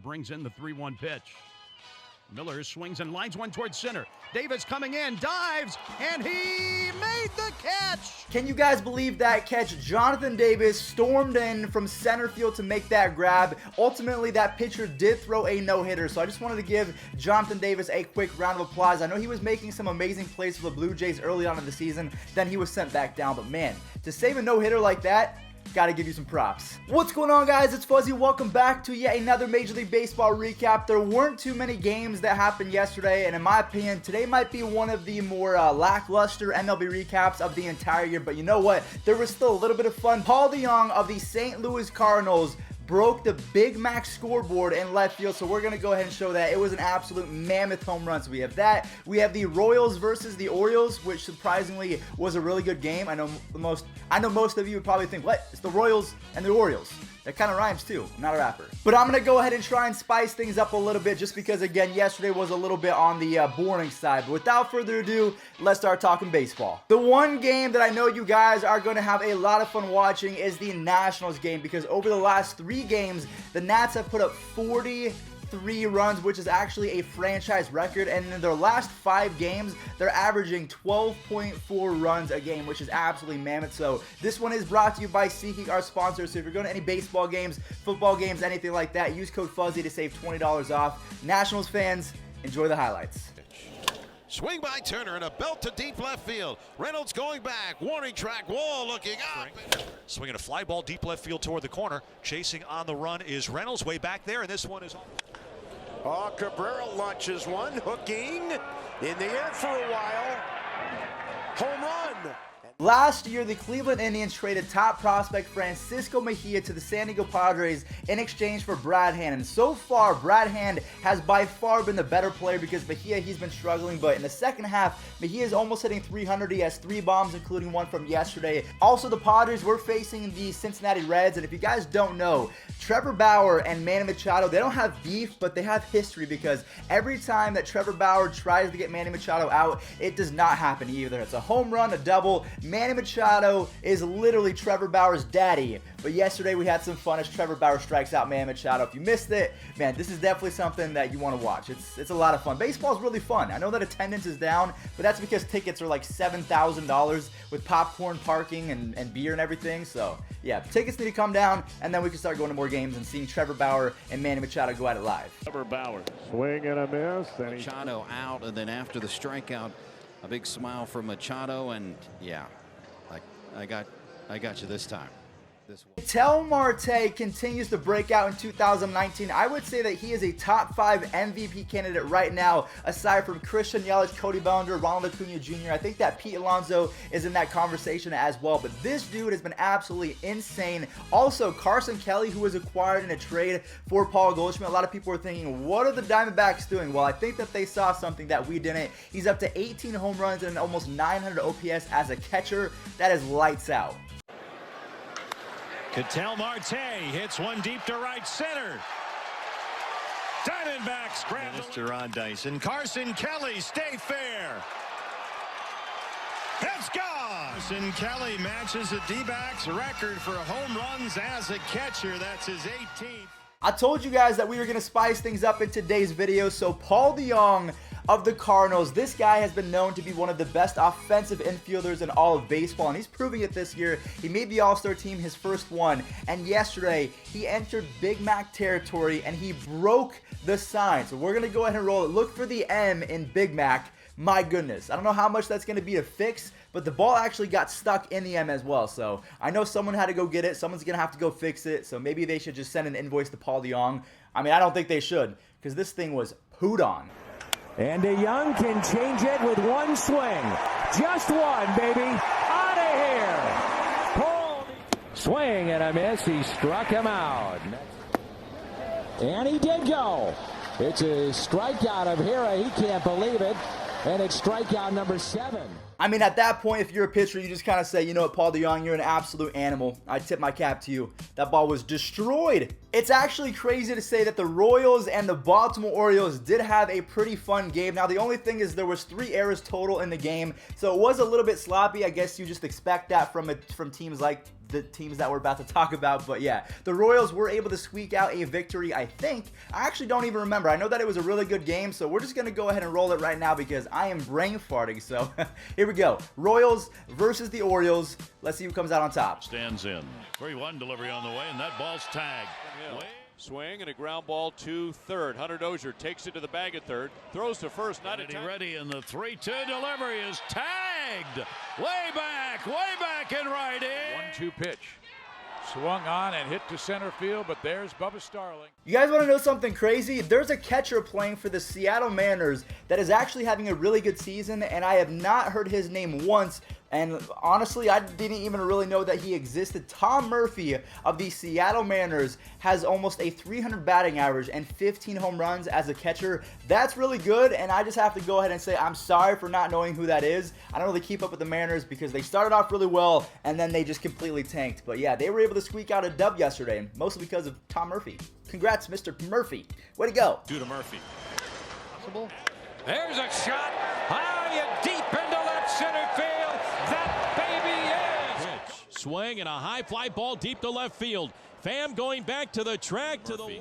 Brings in the 3-1 pitch. Miller swings and lines one towards center. Davis coming in, dives, and he made the catch! Can you guys believe that catch? Jonathan Davis stormed in from center field to make that grab. Ultimately, that pitcher did throw a no-hitter, so I just wanted to give Jonathan Davis a quick round of applause. I know he was making some amazing plays for the Blue Jays early on in the season, then he was sent back down, but man, to save a no-hitter like that, gotta give you some props. What's going on, guys? It's Fuzzy. Welcome back to yet another Major League Baseball recap. There weren't too many games that happened yesterday, and in my opinion, today might be one of the more lackluster MLB recaps of the entire year, but you know what? There was still a little bit of fun. Paul Dejong of the St. Louis Cardinals broke the Big Mac scoreboard in left field, so we're going to go ahead and show that. It was an absolute mammoth home run, so we have that. We have the Royals versus the Orioles, which surprisingly was a really good game. I know most of you would probably think, what? It's the Royals and the Orioles. That kind of rhymes too. I'm not a rapper. But I'm going to go ahead and try and spice things up a little bit just because, again, yesterday was a little bit on the boring side. But without further ado, let's start talking baseball. The one game that I know you guys are going to have a lot of fun watching is the Nationals game, because over the last 3 games, the Nats have put up 43 runs, which is actually a franchise record, and in their last 5 games they're averaging 12.4 runs a game, which is absolutely mammoth. So this one is brought to you by Seatgeek, our sponsor. So if you're going to any baseball games, football games, anything like that, use code Fuzzy to save $20 off. Nationals fans, enjoy the highlights. Swing by Turner and a belt to deep left field. Reynolds going back. Warning track. Wall looking up. Swinging a fly ball deep left field toward the corner. Chasing on the run is Reynolds way back there, and this one is on. Oh, Cabrera launches one. Hooking in the air for a while. Home run. Last year, the Cleveland Indians traded top prospect Francisco Mejia to the San Diego Padres in exchange for Brad Hand. And so far, Brad Hand has by far been the better player because Mejia, he's been struggling. But in the second half, Mejia is almost hitting 300. He has 3 bombs, including one from yesterday. Also, the Padres were facing the Cincinnati Reds. And if you guys don't know, Trevor Bauer and Manny Machado, they don't have beef, but they have history, because every time that Trevor Bauer tries to get Manny Machado out, it does not happen either. It's a home run, a double. Manny Machado is literally Trevor Bauer's daddy. But yesterday we had some fun as Trevor Bauer strikes out Manny Machado. If you missed it, man, this is definitely something that you want to watch. It's a lot of fun. Baseball is really fun. I know that attendance is down, but that's because tickets are like $7,000 with popcorn, parking, and beer and everything. So yeah, tickets need to come down, and then we can start going to more games and seeing Trevor Bauer and Manny Machado go at it live. Trevor Bauer, swing and a miss. And Machado out, and then after the strikeout, a big smile from Machado, and yeah, I got you this time. Marte continues to break out in 2019. I would say that he is a top 5 MVP candidate right now, aside from Christian Yelich, Cody Bellinger, Ronald Acuna Jr. I think that Pete Alonso is in that conversation as well, but this dude has been absolutely insane. Also, Carson Kelly, who was acquired in a trade for Paul Goldschmidt. A lot of people are thinking, what are the Diamondbacks doing? Well, I think that they saw something that we didn't. He's up to 18 home runs and almost 900 OPS as a catcher. That is lights out. Ketel Marte hits one deep to right center. Diamondbacks grab Mr. on Dyson. Carson Kelly, stay fair. It's gone. Carson Kelly matches the D-backs record for home runs as a catcher. That's his 18th. I told you guys that we were going to spice things up in today's video. So Paul Dejong of the Cardinals, this guy has been known to be one of the best offensive infielders in all of baseball, and he's proving it this year. He made the All-Star team, his first one, and yesterday he entered Big Mac territory and he broke the sign. So we're going to go ahead and roll it. Look for the M in Big Mac. My goodness, I don't know how much that's going to be to fix, but the ball actually got stuck in the M as well. So I know someone had to go get it. Someone's going to have to go fix it. So maybe they should just send an invoice to Paul Dejong. I mean, I don't think they should, because this thing was pooed on. And Dejong can change it with one swing. Just one, baby. Out of here. Pull. Swing and a miss. He struck him out. And he did go. It's a strikeout of Hira. He can't believe it. And it's strikeout number 7. I mean, at that point, if you're a pitcher, you just kind of say, you know what, Paul Dejong, you're an absolute animal. I tip my cap to you. That ball was destroyed. It's actually crazy to say that the Royals and the Baltimore Orioles did have a pretty fun game. Now, the only thing is there was 3 errors total in the game, so it was a little bit sloppy. I guess you just expect that from teams like the teams that we're about to talk about. But yeah, the Royals were able to squeak out a victory, I think. I actually don't even remember. I know that it was a really good game, so we're just going to go ahead and roll it right now because I am brain farting. So here we go. Royals versus the Orioles. Let's see who comes out on top. Stands in. 3-1 delivery on the way, and that ball's tagged. Swing and a ground ball to third. Hunter Dozier takes it to the bag at third. Throws to first. Not a ready, and the 3-2 delivery is tagged. Way back in right in. 1-2 pitch. Swung on and hit to center field, but there's Bubba Starling. You guys want to know something crazy? There's a catcher playing for the Seattle Mariners that is actually having a really good season, and I have not heard his name once. And honestly, I didn't even really know that he existed. Tom Murphy of the Seattle Mariners has almost a 300 batting average and 15 home runs as a catcher. That's really good, and I just have to go ahead and say I'm sorry for not knowing who that is. I don't really keep up with the Mariners because they started off really well, and then they just completely tanked. But yeah, they were able to squeak out a dub yesterday, mostly because of Tom Murphy. Congrats, Mr. Murphy. Way to go. Due to Murphy. Possible. There's a shot high and deep into left center field. That baby is. Pitch. Swing and a high fly ball deep to left field. Pham going back to the track to the.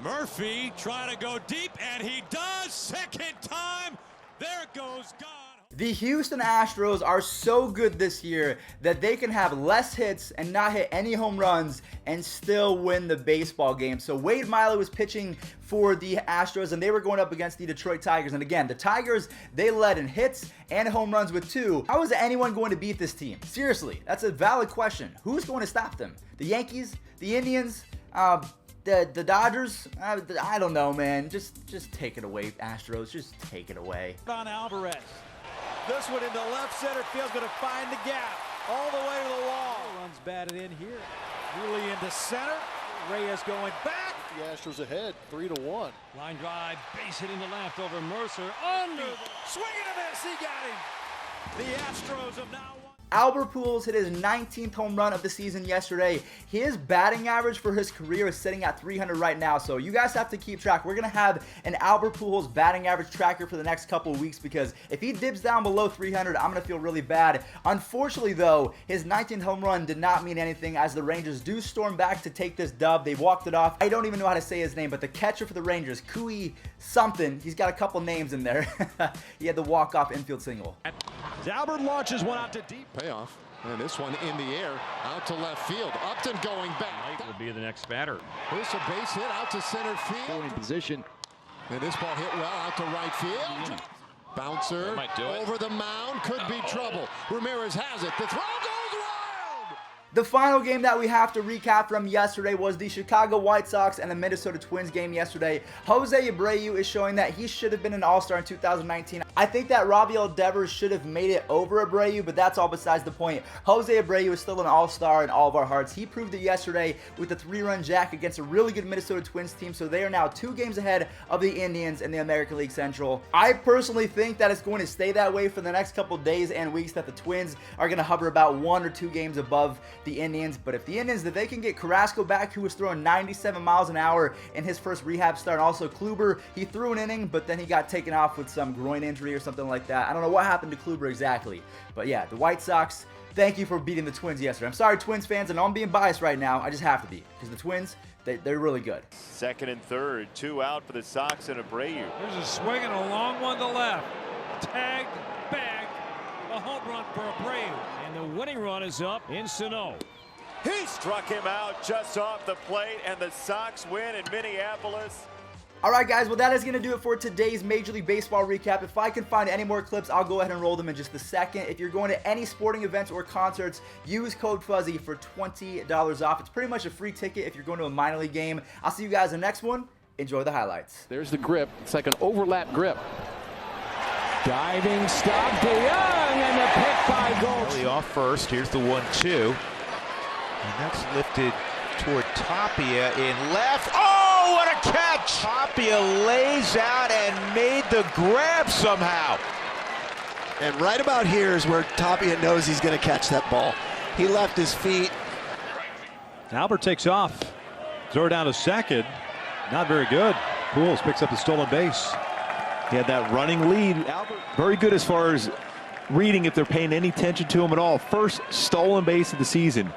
Murphy trying to go deep, and he does. Second time. There it goes. Gone. The Houston Astros are so good this year that they can have less hits and not hit any home runs and still win the baseball game. So Wade Miley was pitching for the Astros, and they were going up against the Detroit Tigers. And again, the Tigers, they led in hits and home runs with 2. How is anyone going to beat this team? Seriously, that's a valid question. Who's going to stop them? The Yankees? The Indians? The Dodgers? I don't know, man. Just take it away, Astros. Just take it away. On Alvarez. This one into left center field, going to find the gap all the way to the wall. Runs batted in here. Really into center. Reyes going back. The Astros ahead, 3-1. Line drive, base hitting the left over Mercer. Under. Swing and a miss. He got him. The Astros have now won. Albert Pujols hit his 19th home run of the season yesterday. His batting average for his career is sitting at 300 right now, so you guys have to keep track. We're going to have an Albert Pujols batting average tracker for the next couple of weeks because if he dips down below 300, I'm going to feel really bad. Unfortunately, though, his 19th home run did not mean anything as the Rangers do storm back to take this dub. They walked it off. I don't even know how to say his name, but the catcher for the Rangers, Kui something, he's got a couple names in there. He had the walk-off infield single. Albert launches one out to deep. Payoff. And this one in the air, out to left field. Upton going back. Will be the next batter. Here's a base hit out to center field. In position. And this ball hit well out to right field. Bouncer over the mound. Could be trouble. Ramirez has it. The throw goes wild. The final game that we have to recap from yesterday was the Chicago White Sox and the Minnesota Twins game yesterday. Jose Abreu is showing that he should have been an All-Star in 2019. I think that Rafael Devers should have made it over Abreu, but that's all besides the point. Jose Abreu is still an All-Star in all of our hearts. He proved it yesterday with a 3-run jack against a really good Minnesota Twins team, so they are now 2 games ahead of the Indians in the American League Central. I personally think that it's going to stay that way for the next couple days and weeks, that the Twins are going to hover about 1 or 2 games above the Indians. But if the Indians, if they can get Carrasco back, who was throwing 97 miles an hour in his first rehab start, and also Kluber, he threw an inning, but then he got taken off with some groin injury or something like that. I don't know what happened to Kluber exactly. But yeah, the White Sox, thank you for beating the Twins yesterday. I'm sorry, Twins fans, I know I'm being biased right now. I just have to be, because the Twins, they're really good. Second and third, 2 out for the Sox and Abreu. There's a swing and a long one to left. Tagged, bagged, a home run for Abreu. And the winning run is up in Sano. He struck him out just off the plate, and the Sox win in Minneapolis. Alright guys, well that is going to do it for today's Major League Baseball recap. If I can find any more clips, I'll go ahead and roll them in just a second. If you're going to any sporting events or concerts, use code Fuzzy for $20 off. It's pretty much a free ticket if you're going to a minor league game. I'll see you guys in the next one. Enjoy the highlights. There's the grip. It's like an overlap grip. Diving stop, Dejong, and the pick by Gold. Kelly off first. Here's the 1-2. And that's lifted toward Tapia in left. Oh, what a catch! Tapia lays out and made the grab somehow. And right about here is where Tapia knows he's going to catch that ball. He left his feet. Albert takes off. Throw down to second. Not very good. Pujols picks up the stolen base. He had that running lead. Albert very good as far as reading if they're paying any attention to him at all. First stolen base of the season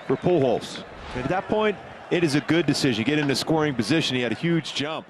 for Pujols. And at that point, it is a good decision. Get into scoring position. He had a huge jump.